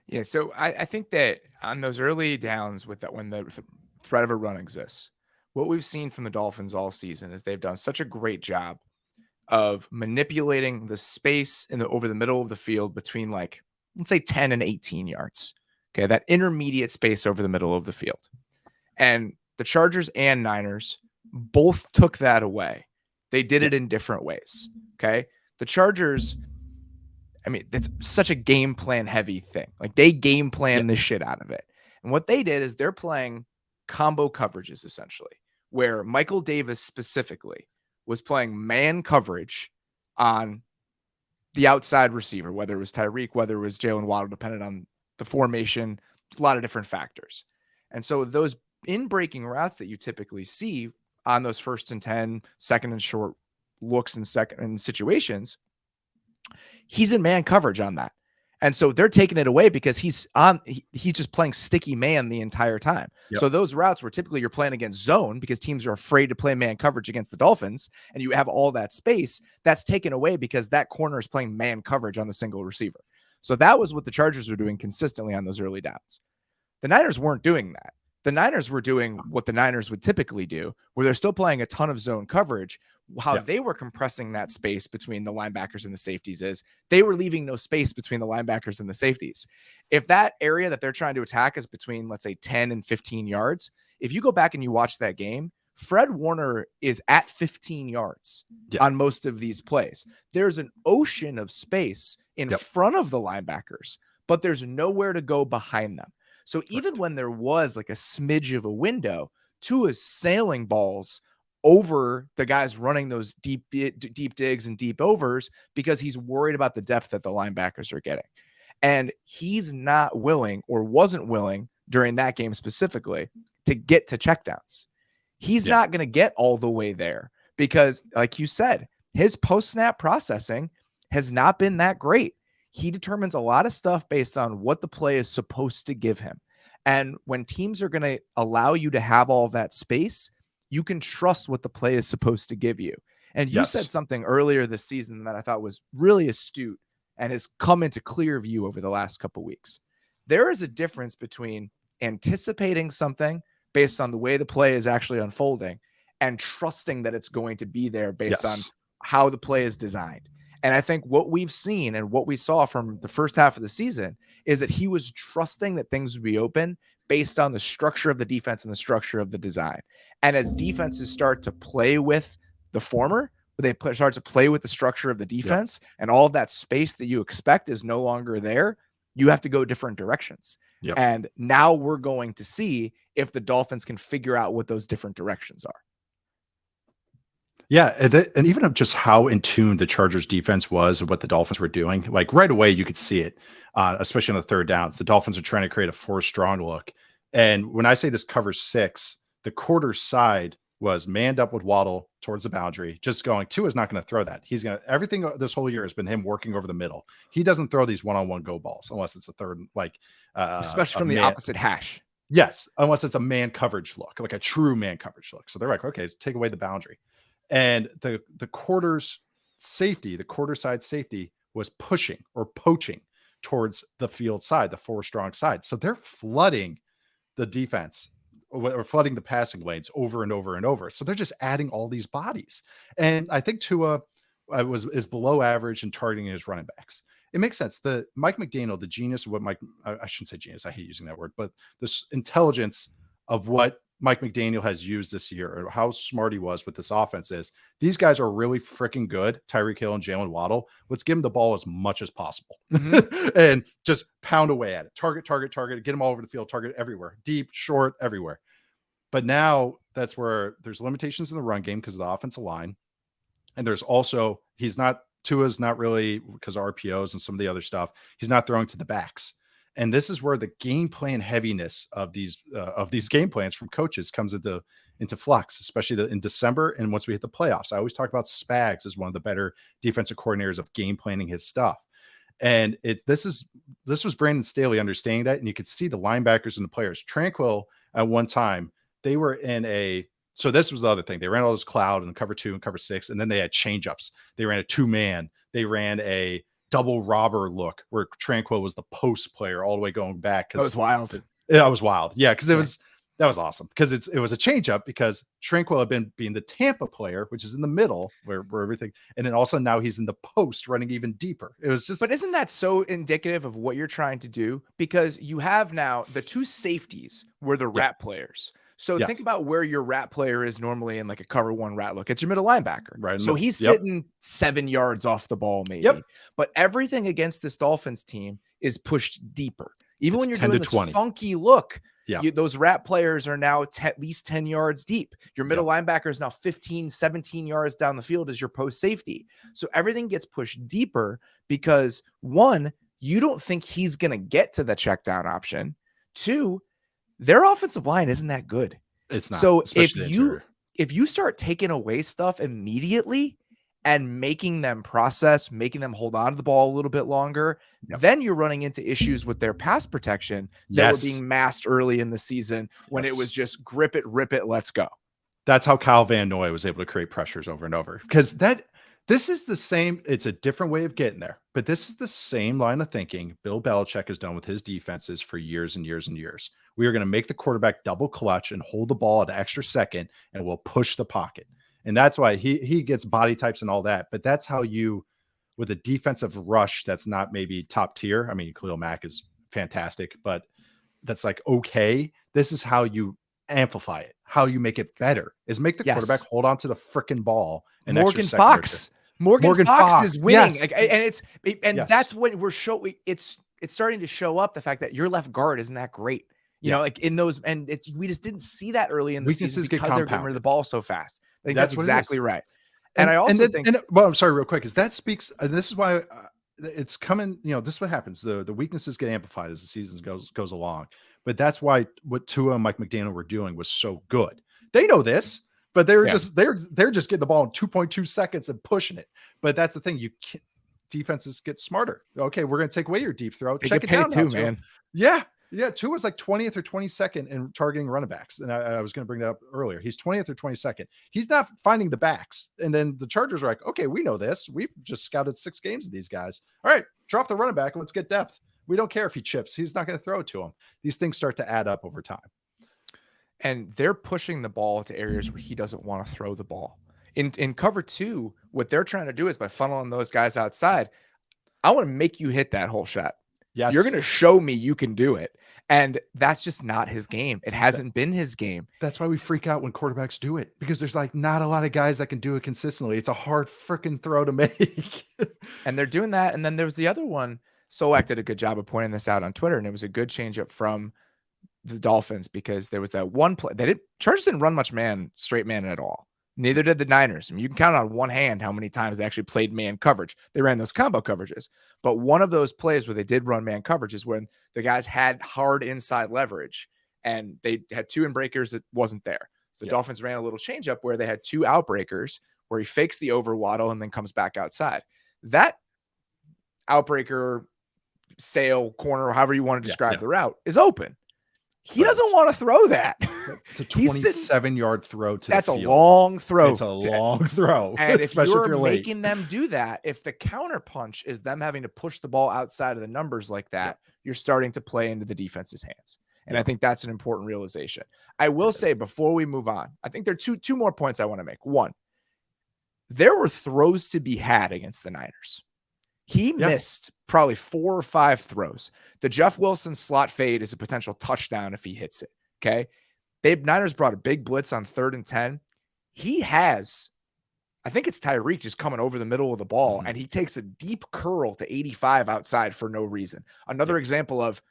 Yeah, so I think that on those early downs with that when the threat of a run exists, what we've seen from the Dolphins all season is they've done such a great job of manipulating the space in the over the middle of the field between like let's say 10 and 18 yards. Okay, that intermediate space over the middle of the field. And the Chargers and Niners both took that away. They did it in different ways. Okay. The Chargers, I mean, it's such a game plan heavy thing. Like they game plan the shit out of it. And what they did is they're playing combo coverages essentially, where Michael Davis specifically was playing man coverage on the outside receiver, whether it was Tyreek, whether it was Jalen Waddle, depending on the formation, a lot of different factors. And so those in breaking routes that you typically see on those 1st and 10, second and short looks and second and situations, he's in man coverage on that. And so they're taking it away because he's just playing sticky man the entire time. Yep. So those routes where typically you're playing against zone because teams are afraid to play man coverage against the Dolphins and you have all that space, that's taken away because that corner is playing man coverage on the single receiver. So that was what the Chargers were doing consistently on those early downs. The Niners weren't doing that. The Niners were doing what the Niners would typically do, where they're still playing a ton of zone coverage. How they were compressing that space between the linebackers and the safeties is they were leaving no space between the linebackers and the safeties. If that area that they're trying to attack is between, let's say, 10 and 15 yards, if you go back and you watch that game, Fred Warner is at 15 yards on most of these plays. There's an ocean of space in front of the linebackers, but there's nowhere to go behind them. So even when there was like a smidge of a window, Tua's sailing balls over the guys running those deep digs and deep overs because he's worried about the depth that the linebackers are getting. And he's not willing or wasn't willing during that game specifically to get to checkdowns. He's not going to get all the way there because, like you said, his post-snap processing has not been that great. He determines a lot of stuff based on what the play is supposed to give him. And when teams are going to allow you to have all that space, you can trust what the play is supposed to give you. And you said something earlier this season that I thought was really astute and has come into clear view over the last couple of weeks. There is a difference between anticipating something based on the way the play is actually unfolding and trusting that it's going to be there based on how the play is designed. And I think what we've seen and what we saw from the first half of the season is that he was trusting that things would be open based on the structure of the defense and the structure of the design. And as defenses start to play with the former, they start to play with the structure of the defense and all of that space that you expect is no longer there, you have to go different directions. And now we're going to see if the Dolphins can figure out what those different directions are. Yeah, and even just how in tune the Chargers defense was and what the Dolphins were doing, like right away you could see it, especially on the third downs. The Dolphins are trying to create a 4-strong look. And when I say this covers 6, the quarter side was manned up with Waddle towards the boundary, just going, Tua's not going to throw that. He's going to, everything this whole year has been him working over the middle. He doesn't throw these one-on-one go balls unless it's a third, like, especially from the opposite hash. Yes, unless it's a man coverage look, like a true man coverage look. So they're like, okay, take away the boundary. And the quarter's safety, the quarter side safety was pushing or poaching towards the field side, the 4-strong side. So they're flooding the defense or flooding the passing lanes over and over and over. So they're just adding all these bodies. And I think Tua is below average in targeting his running backs. It makes sense. The Mike McDaniel, the genius of what I shouldn't say genius, I hate using that word, but this intelligence of what Mike McDaniel has used this year, or how smart he was with this offense, is these guys are really freaking good. Tyreek Hill and Jalen Waddle. Let's give them the ball as much as possible and just pound away at it. Target, get them all over the field, target everywhere, deep, short, everywhere. But now that's where there's limitations in the run game because of the offensive line. And there's also, Tua's not really, because of RPOs and some of the other stuff, he's not throwing to the backs. And this is where the game plan heaviness of these game plans from coaches comes into flux, especially in December. And once we hit the playoffs, I always talk about Spags as one of the better defensive coordinators of game planning his stuff. And this was Brandon Staley understanding that. And you could see the linebackers and the players. Tranquil at one time, they were so this was the other thing. They ran all this cloud and cover 2 and cover 6, and then they had change-ups. They ran a 2-man. They ran a double robber look where Tranquil was the post player all the way going back. That was wild. That was wild. Yeah, because that was awesome because it was a change up because Tranquil had been being the Tampa player, which is in the middle where everything, and then also now he's in the post running even deeper. It was just. But isn't that so indicative of what you're trying to do? Because you have now the two safeties were the rat players. So think about where your rat player is normally in like a cover one rat look. It's your middle linebacker. Right. So he's sitting 7 yards off the ball, maybe. Yep. But everything against this Dolphins team is pushed deeper. Even when you're 10 doing to this 20. funky look, Yeah. those rat players are now at least 10 yards deep. Your middle linebacker is now 15, 17 yards down the field as your post safety. So everything gets pushed deeper because one, you don't think he's going to get to the check down option. Two, their offensive line isn't that good. It's not. So if you start taking away stuff immediately and making them process, making them hold on to the ball a little bit longer, then you're running into issues with their pass protection that were being masked early in the season when it was just grip it, rip it, let's go. That's how Kyle Van Noy was able to create pressures over and over because this is the same. It's a different way of getting there, but this is the same line of thinking Bill Belichick has done with his defenses for years and years and years. We are going to make the quarterback double clutch and hold the ball at an extra second, and we'll push the pocket. And that's why he gets body types and all that. But that's how you, with a defensive rush that's not maybe top tier. I mean, Khalil Mack is fantastic, but that's like, okay, this is how you amplify it. How you make it better is make the quarterback hold on to the freaking ball. And Morgan Fox is winning. Yes. That's when we're showing it's starting to show up the fact that your left guard isn't that great. You know, like in those, and we just didn't see that early in the season because they're getting rid of the ball so fast. I think that's exactly right. And I also think, well, I'm sorry, real quick, is that speaks, and this is why it's coming, this is what happens. The weaknesses get amplified as the season goes along. But that's why what Tua and Mike McDaniel were doing was so good. They know this, but they were they're just getting the ball in 2.2 seconds and pushing it. But that's the thing. Defenses get smarter. Okay, we're going to take away your deep throw. Check it down too, man. Yeah, Tua's like 20th or 22nd in targeting running backs. And I was going to bring that up earlier. He's 20th or 22nd. He's not finding the backs. And then the Chargers are like, okay, we know this. We've just scouted 6 games of these guys. All right, drop the running back and let's get depth. We don't care if he chips. He's not going to throw it to him. These things start to add up over time. And they're pushing the ball to areas where he doesn't want to throw the ball. In cover 2, what they're trying to do is by funneling those guys outside, I want to make you hit that whole shot. Yes. You're going to show me you can do it. And that's just not his game. It hasn't been his game. That's why we freak out when quarterbacks do it, because there's like not a lot of guys that can do it consistently. It's a hard freaking throw to make. And they're doing that. And then there was the other one. Solak did a good job of pointing this out on Twitter, and it was a good changeup from the Dolphins because there was that one play. Chargers didn't run much straight man at all. Neither did the Niners. I mean, you can count on one hand how many times they actually played man coverage. They ran those combo coverages. But one of those plays where they did run man coverage is when the guys had hard inside leverage and they had 2 in breakers that wasn't there. So the Dolphins ran a little changeup where they had 2 outbreakers where he fakes the over waddle and then comes back outside. That outbreaker, sail, corner, or however you want to describe the route, is open. He doesn't want to throw that. It's a 27-yard throw to that's the a field. long throw. It's a long throw. And if you're making them do that, if the counter punch is them having to push the ball outside of the numbers like that, you're starting to play into the defense's hands. And I think that's an important realization. I will say before we move on, I think there are two more points I want to make. One, there were throws to be had against the Niners. He missed probably 4 or 5 throws. The Jeff Wilson slot fade is a potential touchdown if he hits it. Okay. Niners brought a big blitz on 3rd and 10. He has, I think it's Tyreek just coming over the middle of the ball, and he takes a deep curl to 85 outside for no reason. Another example of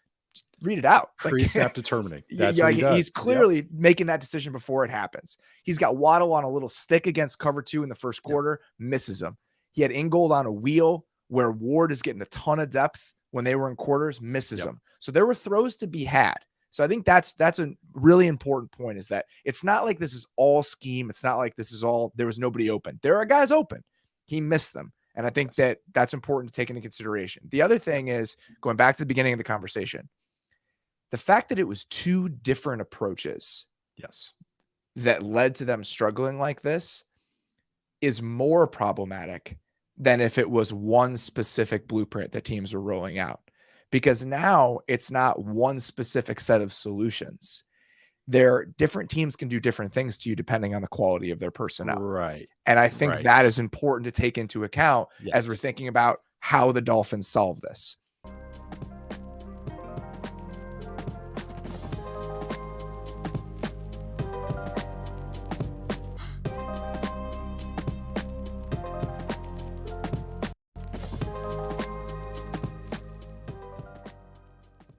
read it out. Pre-snap determining. That's what he does. He's clearly making that decision before it happens. He's got Waddle on a little stick against cover 2 in the first quarter, misses him. He had Ingold on a wheel where Ward is getting a ton of depth when they were in quarters, misses them. So there were throws to be had. So I think that's a really important point, is that it's not like this is all scheme. It's not like this is all, there was nobody open. There are guys open. He missed them. And I think that's important to take into consideration. The other thing is, going back to the beginning of the conversation, the fact that it was 2 different approaches that led to them struggling like this is more problematic than if it was one specific blueprint that teams were rolling out. Because now it's not one specific set of solutions. Different teams can do different things to you depending on the quality of their personnel. Right. And I think Right. that is important to take into account as we're Yes. thinking about how the Dolphins solve this.